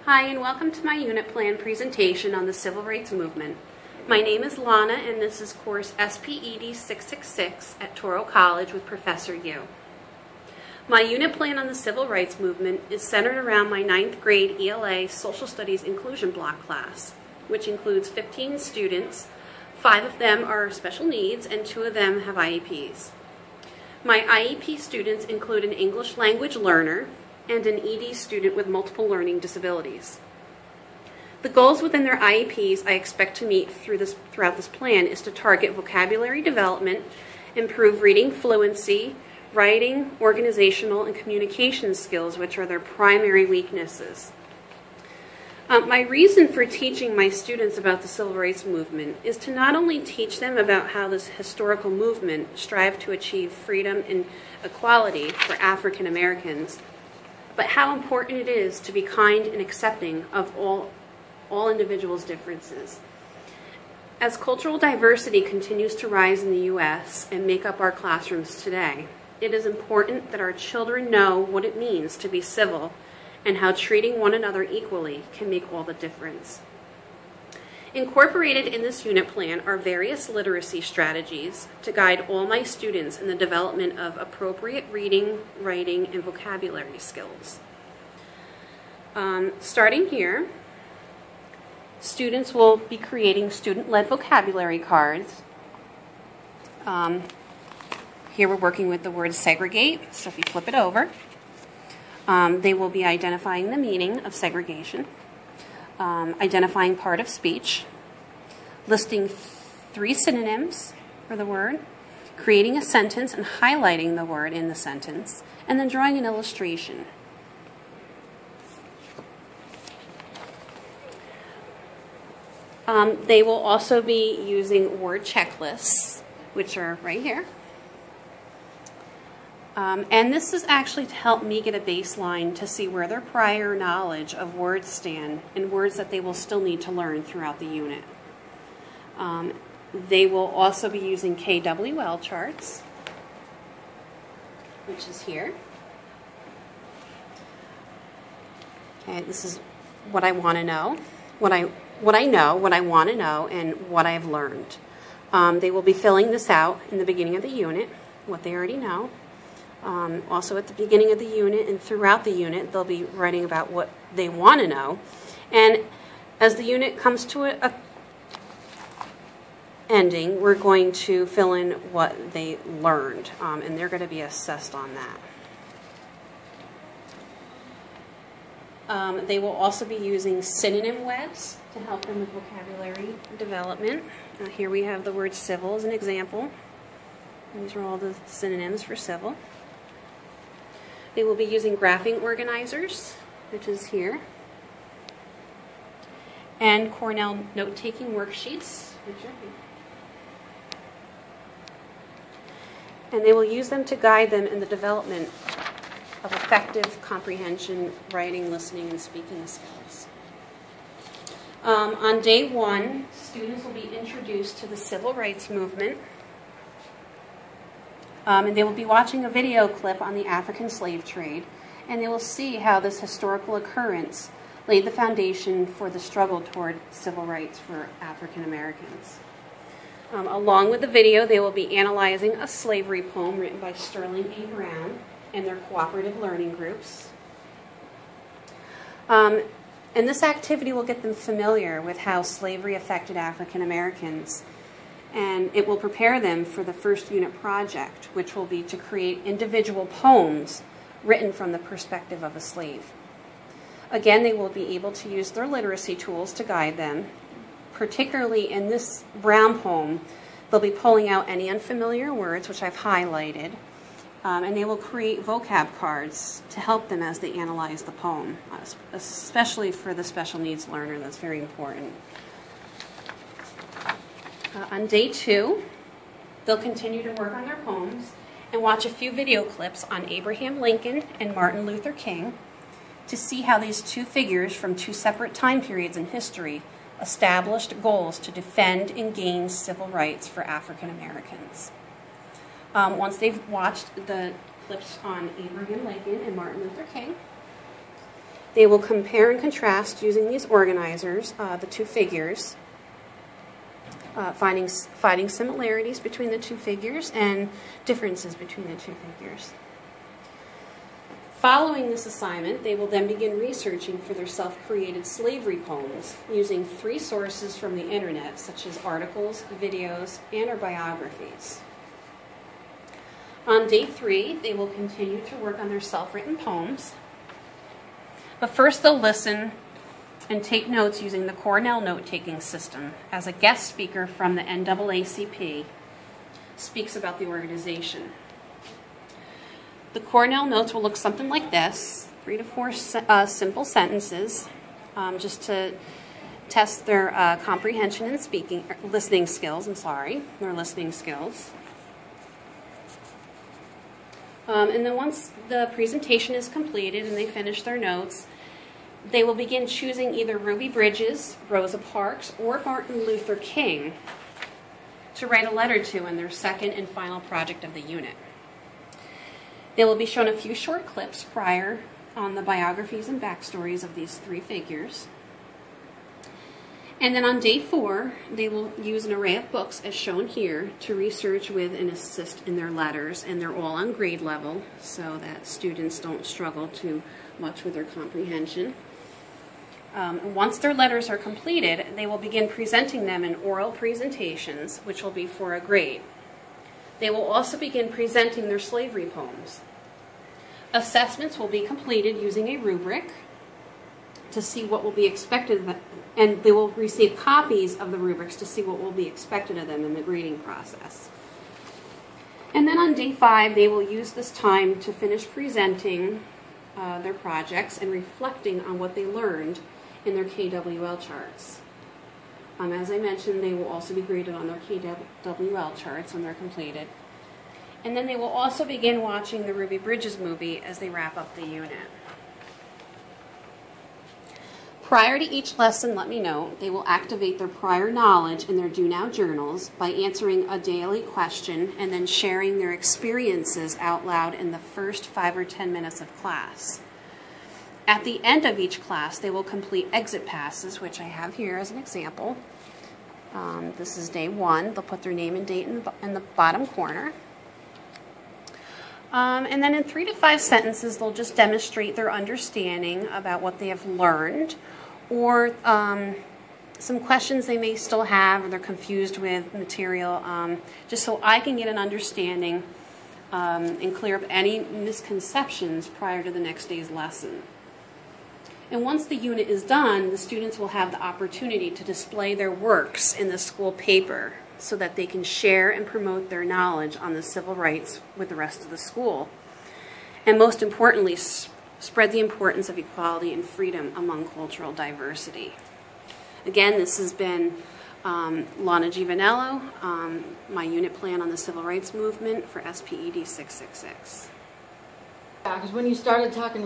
Hi, and welcome to my unit plan presentation on the Civil Rights Movement. My name is Lana, and this is course SPED 666 at Touro College with Professor Yu. My unit plan on the Civil Rights Movement is centered around my 9th grade ELA Social Studies Inclusion Block class, which includes 15 students. 5 of them are special needs, and 2 of them have IEPs. My IEP students include an English language learner and an ED student with multiple learning disabilities. The goals within their IEPs I expect to meet throughout this plan is to target vocabulary development, improve reading fluency, writing, organizational, and communication skills, which are their primary weaknesses. My reason for teaching my students about the Civil Rights Movement is to not only teach them about how this historical movement strived to achieve freedom and equality for African Americans, but how important it is to be kind and accepting of all individuals' differences. As cultural diversity continues to rise in the U.S. and make up our classrooms today, it is important that our children know what it means to be civil and how treating one another equally can make all the difference. Incorporated in this unit plan are various literacy strategies to guide all my students in the development of appropriate reading, writing, and vocabulary skills. Starting here, students will be creating student-led vocabulary cards. Here we're working with the word segregate, so if you flip it over, they will be identifying the meaning of segregation, identifying part of speech, listing 3 synonyms for the word, creating a sentence and highlighting the word in the sentence, and then drawing an illustration. They will also be using word checklists, which are right here. And this is actually to help me get a baseline to see where their prior knowledge of words stand and words that they will still need to learn throughout the unit. They will also be using KWL charts, which is here. Okay, this is what I want to know, what I know, what I want to know, and what I've learned. They will be filling this out in the beginning of the unit, what they already know. Also at the beginning of the unit and throughout the unit, they'll be writing about what they want to know. And as the unit comes to a ending, we're going to fill in what they learned, and they're going to be assessed on that. They will also be using synonym webs to help them with vocabulary development. Here we have the word civil as an example. These are all the synonyms for civil. They will be using graphing organizers, which is here, and Cornell note-taking worksheets, which are here. And they will use them to guide them in the development of effective comprehension, writing, listening, and speaking skills. On day 1, students will be introduced to the Civil Rights Movement. And they will be watching a video clip on the African slave trade, and they will see how this historical occurrence laid the foundation for the struggle toward civil rights for African Americans. Along with the video, they will be analyzing a slavery poem written by Sterling A. Brown and their cooperative learning groups. And this activity will get them familiar with how slavery affected African Americans, and it will prepare them for the first unit project, which will be to create individual poems written from the perspective of a slave. Again, they will be able to use their literacy tools to guide them. Particularly in this Brown poem, they'll be pulling out any unfamiliar words, which I've highlighted, and they will create vocab cards to help them as they analyze the poem, especially for the special needs learner. That's very important. On day 2, they'll continue to work on their poems and watch a few video clips on Abraham Lincoln and Martin Luther King to see how these 2 figures from 2 separate time periods in history established goals to defend and gain civil rights for African Americans. Once they've watched the clips on Abraham Lincoln and Martin Luther King, They will compare and contrast using these organizers, the two figures, finding similarities between the two figures and differences between the two figures. Following this assignment, they will then begin researching for their self-created slavery poems using 3 sources from the internet, such as articles, videos, and or biographies. On day 3, they will continue to work on their self-written poems, but first they'll listen and take notes using the Cornell note-taking system as a guest speaker from the NAACP speaks about the organization. The Cornell notes will look something like this, 3 to 4 simple sentences, just to test their comprehension and listening skills, their listening skills. And then once the presentation is completed and they finish their notes, they will begin choosing either Ruby Bridges, Rosa Parks, or Martin Luther King to write a letter to in their second and final project of the unit. They will be shown a few short clips prior on the biographies and backstories of these 3 figures. And then on day 4, they will use an array of books as shown here to research with and assist in their letters, and they're all on grade level so that students don't struggle too much with their comprehension. Once their letters are completed, they will begin presenting them in oral presentations, which will be for a grade. They will also begin presenting their slavery poems. Assessments will be completed using a rubric to see what will be expected of them, and they will receive copies of the rubrics to see what will be expected of them in the grading process. And then on day 5, they will use this time to finish presenting their projects and reflecting on what they learned in their KWL charts. As I mentioned, they will also be graded on their KWL charts when they're completed. And then they will also begin watching the Ruby Bridges movie as they wrap up the unit. Prior to each lesson, let me know, they will activate their prior knowledge in their Do Now journals by answering a daily question and then sharing their experiences out loud in the first 5 or 10 minutes of class. At the end of each class, they will complete exit passes, which I have here as an example. This is day 1. They'll put their name and date in the bottom corner. And then in 3 to 5 sentences, they'll just demonstrate their understanding about what they have learned, or some questions they may still have, or they're confused with material, just so I can get an understanding and clear up any misconceptions prior to the next day's lesson. And once the unit is done, the students will have the opportunity to display their works in the school paper so that they can share and promote their knowledge on the civil rights with the rest of the school. And most importantly, spread the importance of equality and freedom among cultural diversity. Again, this has been Lana Giovanello, my unit plan on the civil rights movement for SPED 666. Yeah, because when you started talking